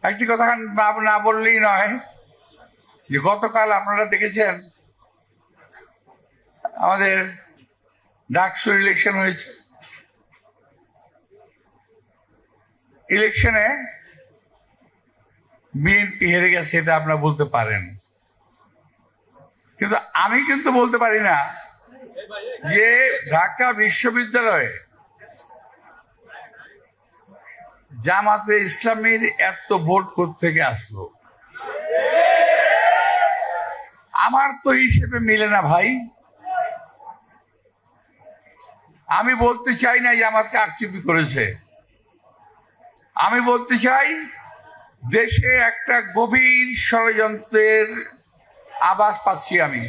একটি কথা না বললেই নয় যে গতকাল আপনারা দেখেছেন আমাদের ডাকসু ইলেকশন হয়েছে। ইলেকশনে বিএনপি হেরে গেছে, এটা আপনারা বলতে পারেন, কিন্তু আমি কিন্তু বলতে পারি না যে ঢাকা বিশ্ববিদ্যালয়ে জামাতে ইসলামীর এত ভোট কোত্থেকে আসলো। আমার তো হিসেবে মিলে না ভাই। আমি বলতে চাই না জামাতকে আক্ষেপই করেছে, আমি বলতে চাই দেশে একটা গভীর ষড়যন্ত্রের আভাস পাচ্ছি আমি।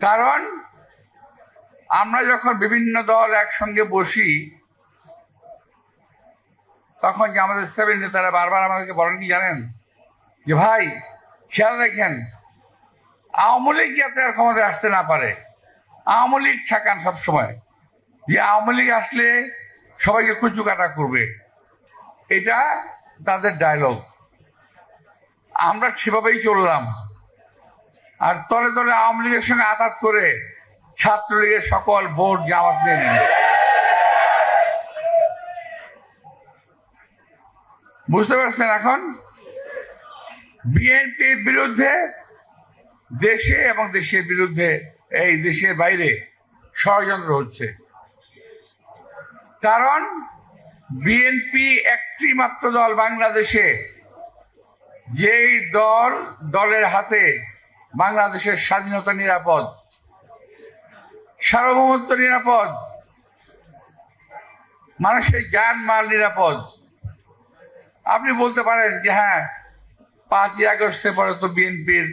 কারণ আমরা যখন বিভিন্ন দল একসঙ্গে বসি তখন যে আমাদের সেভেন নেতারা বারবার আমাদেরকে বলেন কি জানেন, যে ভাই খেয়াল রাখেন আওয়ামী লীগ যাতে আর ক্ষমতায় আসতে না পারে, আওয়ামী লীগ ঠেকান সবসময়, যে আওয়ামী লীগ আসলে সবাইকে কুচু কাটা করবে, এটা তাদের ডায়লগ। আমরা সেভাবেই চললাম, আর তলে তলে আওয়ামী লীগের সঙ্গে আঘাত করে ছাত্রলীগের সকল ভোট জামাত নিয়ে নিল। বুঝতে পারছেন? এখন বিএনপির বিরুদ্ধে দেশে এবং দেশের বিরুদ্ধে এই দেশের বাইরে ষড়যন্ত্র হচ্ছে। কারণ বিএনপি একটি মাত্র দল বাংলাদেশে, যেই দলের হাতে বাংলাদেশের স্বাধীনতা নিরাপদ, সার্বভৌমত্ব নিরাপদ, মানুষের জান মাল নিরাপদ। আপনি বলতে পারেন যে হ্যাঁ 5ই আগস্টের পরে তো বিএনপির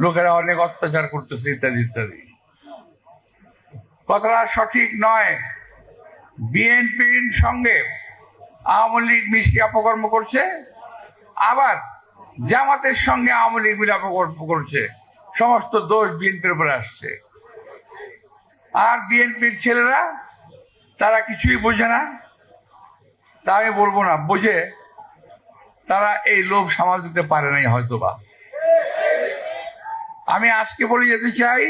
লোকেরা অনেক অত্যাচার করতেছে ইত্যাদি ইত্যাদি। কথাটা সঠিক নয়। বিএনপির সঙ্গে আওয়ামী লীগ মিশিয়ে অপকর্ম করছে, আবার জামাতের সঙ্গে আওয়ামী লীগ মিলে অপকর্ম করছে। সমস্ত দোষ বিএনপির উপরে আসছে। আর বিএনপির ছেলেরা তারা কিছুই বোঝে না, তা আমি বলবো না, বোঝে, তারা এই লোভ সামাল দিতে পারে নাই হয়তোবা। আমি আজকে বলে যেতে চাই,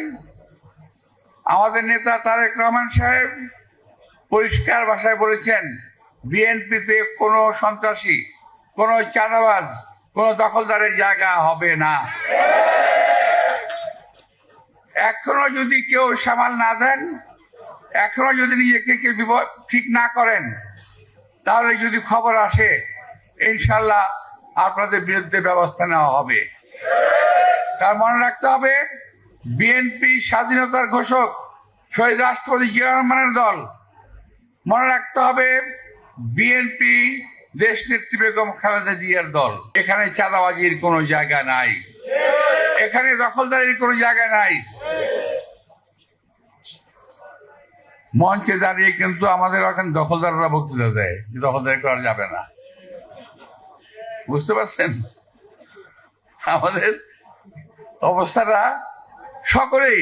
আমাদের নেতা তারেক রহমান সাহেব পরিষ্কার ভাষায় বলেছেন বিএনপিতে কোনো সন্ত্রাসী, কোনো চাঁদাবাজ, কোনো দখলদারের জায়গা হবে না। এখনো যদি কেউ সামাল না দেন, এখনো যদি নিজেকে কেউ ঠিক না করেন, তাহলে যদি খবর আসে ইনশাল্লাহ আপনাদের বিরুদ্ধে ব্যবস্থা নেওয়া হবে। তার মনে রাখতে হবে বিএনপি স্বাধীনতার ঘোষক শহীদ রাষ্ট্রপতি জিয়া রহমানের দল। মনে রাখতে হবে বিএনপি দেশ নেত্রী বেগম খালেদা জিয়ার দল। এখানে চাঁদাবাজির কোনো জায়গা নাই, এখানে দখলদারির কোনো জায়গা নাই। মঞ্চে দাঁড়িয়ে কিন্তু আমাদের এখন দখলদাররা বক্তৃতা দেয় যে দখলদারি করা যাবে না। বুঝতে পারছেন আমাদের অবস্থাটা? সকলেই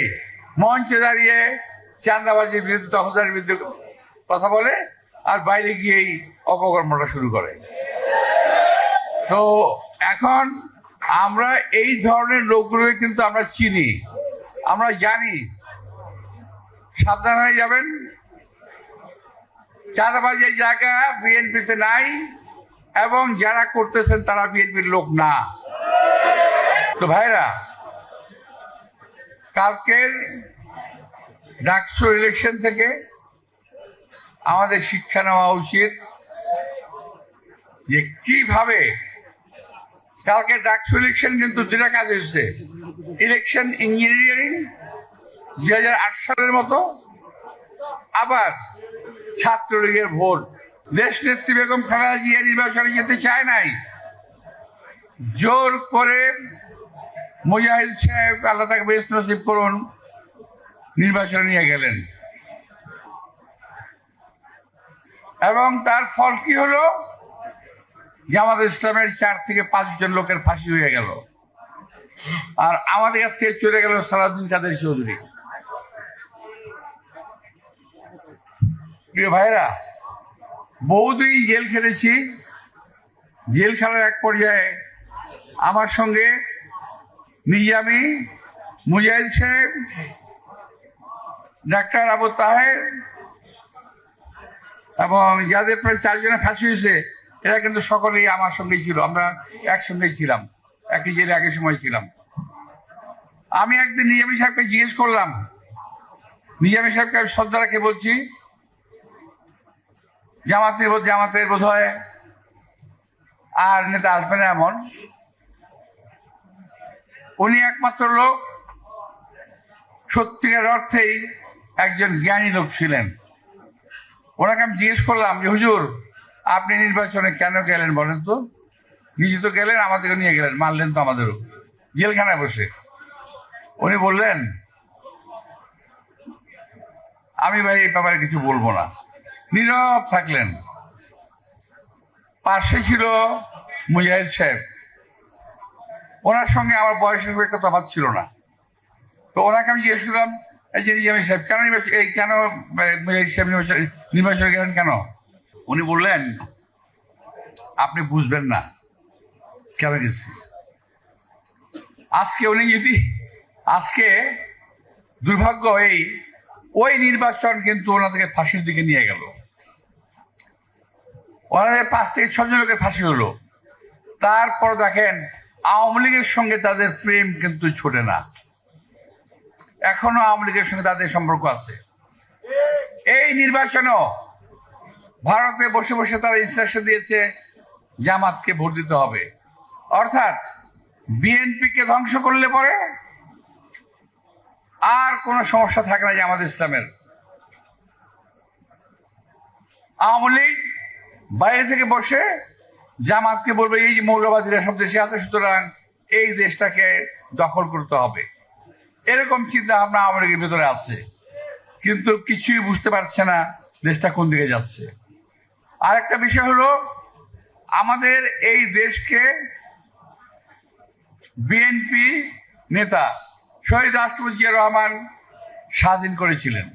মঞ্চে দাঁড়িয়ে চাঁদাবাজির বিরুদ্ধে, দখলদারির বিরুদ্ধে কথা বলে, আর বাইরে গিয়েই অপকর্মটা শুরু করে। তো এখন আমরা এই ধরনের লোকগুলোকে কিন্তু আমরা চিনি, আমরা জানি। সাবধান হয়ে যাবেন, চাঁদাবাজির জায়গা বিএনপিতে নাই, এবং যারা করতেছেন তারা বিএনপির লোক না। তো ভাইরা, কালকের ডাকসু ইলেকশন থেকে আমাদের শিক্ষা নেওয়া উচিত যে কিভাবে কালকে ডাকসু ইলেকশন কিন্তু দুটা কাজ হয়েছে। ইলেকশন ইঞ্জিনিয়ারিং 2008 সালের মতো, আবার ছাত্রলীগের ভোট। দেশ নেত্রী বেগম খালেদা জিয়া নির্বাচনে যেতে চায় নাই, জোর করে মুজাহিদ সাহেব, আল্লাহ তাকে বেহেশত নসিব করুন, নির্বাচনে নিয়ে গেলেন। এবং তার ফল কি হলো? জামাত ইসলামের 4 থেকে 5 জন লোকের ফাঁসি হয়ে গেল, আর আমাদের কাছ থেকে চলে গেল সালাউদ্দিন কাদের চৌধুরী। প্রিয় ভাইরা, বহুদিন জেল খেটেছি। জেল খেলার এক পর্যায়ে আমার সঙ্গে নিজামী, মুজাহিদ সাহেব, ডাক্তার আবু তাহের এবং যাদের প্রায় 4 জনের ফাঁসি হয়েছে, এরা কিন্তু সকলেই আমার সঙ্গেই ছিল। আমরা একসঙ্গেই ছিলাম, একই জেলে একই সময় ছিলাম। আমি একদিন নিজামী সাহেবকে জিজ্ঞেস করলাম, নিজামী সাহেবকে আমি শ্রদ্ধা রাখে বলছি, জামাতের বোধ হয় আর নেতা আসবে না এমন, উনি একমাত্র লোক সত্যিকার অর্থেই একজন জ্ঞানী লোক ছিলেন। ওনাকে আমি জিজ্ঞেস করলাম যে হুজুর, আপনি নির্বাচনে কেন গেলেন বলেন তো? নিজে তো গেলেন, আমাদেরকে নিয়ে গেলেন, মারলেন তো আমাদেরও জেলখানায় বসে। উনি বললেন, আমি ভাই এই ব্যাপারে কিছু বলবো না। নীরব থাকলেন। পাশে ছিল মুজাহিদ সাহেব, ওনার সঙ্গে আমার বয়সের খুব একটা তফাৎ ছিল না। তো ওনাকে আমি জিজ্ঞেস করলাম, এই যে নিজামী সাহেব কেন মুজাহিদ সাহেব নির্বাচনে গেলেন কেন? উনি বললেন, আপনি বুঝবেন না কেন গেছি। আজকে দুর্ভাগ্য ওই নির্বাচন কিন্তু ওনাদেরকে ফাঁসির দিকে নিয়ে গেল। ওনাদের 5 থেকে 6 জন লোকের ফাঁসি হলো। তারপর দেখেন আওয়ামী লীগের সঙ্গে তাদের প্রেম কিন্তু ছোটে না, এখনো আওয়ামী লীগের সঙ্গে তাদের সম্পর্ক আছে। এই নির্বাচনেও ভারতে বসে বসে তারা ইনস্ট্রাকশন দিয়েছে জামাতকে ভোট দিতে হবে। অর্থাৎ বিএনপিকে ধ্বংস করলে পরে আর কোন সমস্যা থাকে না জামাত ইসলামের। আওয়ামী লীগ বাইরে থেকে বসে জামাতকে বলবে এই যে মৌলবাদীরা সব দেশে আছে, সুতরাং এই দেশটাকে দখল করতে হবে। এরকম চিন্তা ভাবনা আওয়ামী লীগের ভেতরে আছে, কিন্তু কিছুই বুঝতে পারছে না দেশটা কোন দিকে যাচ্ছে। আরেকটা বিষয় হলো, আমাদের এই দেশকে বিএনপি নেতা শহীদ রাষ্ট্রপতি জিয়া রহমান স্বাধীন করেছিলেন।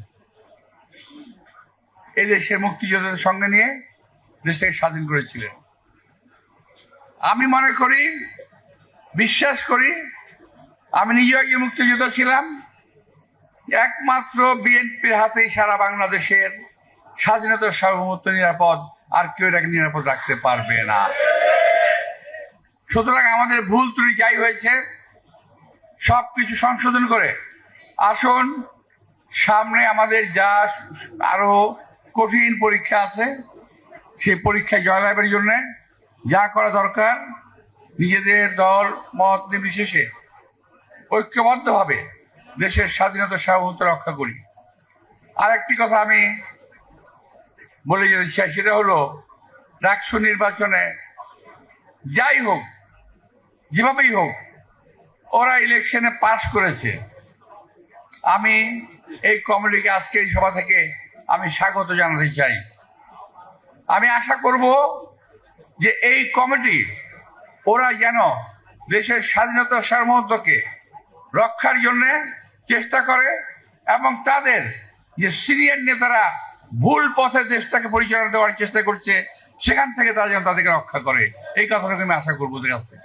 এই দেশের মুক্তিযোদ্ধাদের সঙ্গে নিয়ে দেশটাকে স্বাধীন করেছিলেন। আমি মনে করি, বিশ্বাস করি, আমি নিজেও একজন মুক্তিযোদ্ধা ছিলাম, একমাত্র বিএনপির হাতেই সারা বাংলাদেশের স্বাধীনতার সার্বভৌমত্ব নিরাপদ, আর কেউ এটাকে নিরাপদ রাখতে পারবে না। সুতরাং আমাদের ভুল ত্রুটি যাই হয়েছে সবকিছু সংশোধন করে আসুন, সামনে আমাদের যা আরো কঠিন পরীক্ষা আছে, সেই পরীক্ষায় জয়লাভের জন্য যা করা দরকার নিজেদের দল মত নির্বিশেষে ঐক্যবদ্ধভাবে দেশের স্বাধীনতা সার্বভৌমত্ব রক্ষা করি। আরেকটি কথা আমি বলে যেতে চাই, সেটা হলো ডাকসু নির্বাচনে যাই হোক, যেভাবেই হোক, ওরা ইলেকশনে পাস করেছে। আমি এই কমিটিকে আজকে এই সভা থেকে আমি স্বাগত জানাতে চাই। আমি আশা করব যে এই কমিটি ওরা যেন দেশের স্বাধীনতা সার্বভৌমত্বকে রক্ষার জন্য চেষ্টা করে এবং তাদের যে সিনিয়র নেতারা ভুল পথে দেশটাকে পরিচালনা দেওয়ার চেষ্টা করছে সেখান থেকে তারা যেন তাদেরকে রক্ষা করে, এই কথাটাকে আমি আশা করবো ওদের কাছ থেকে।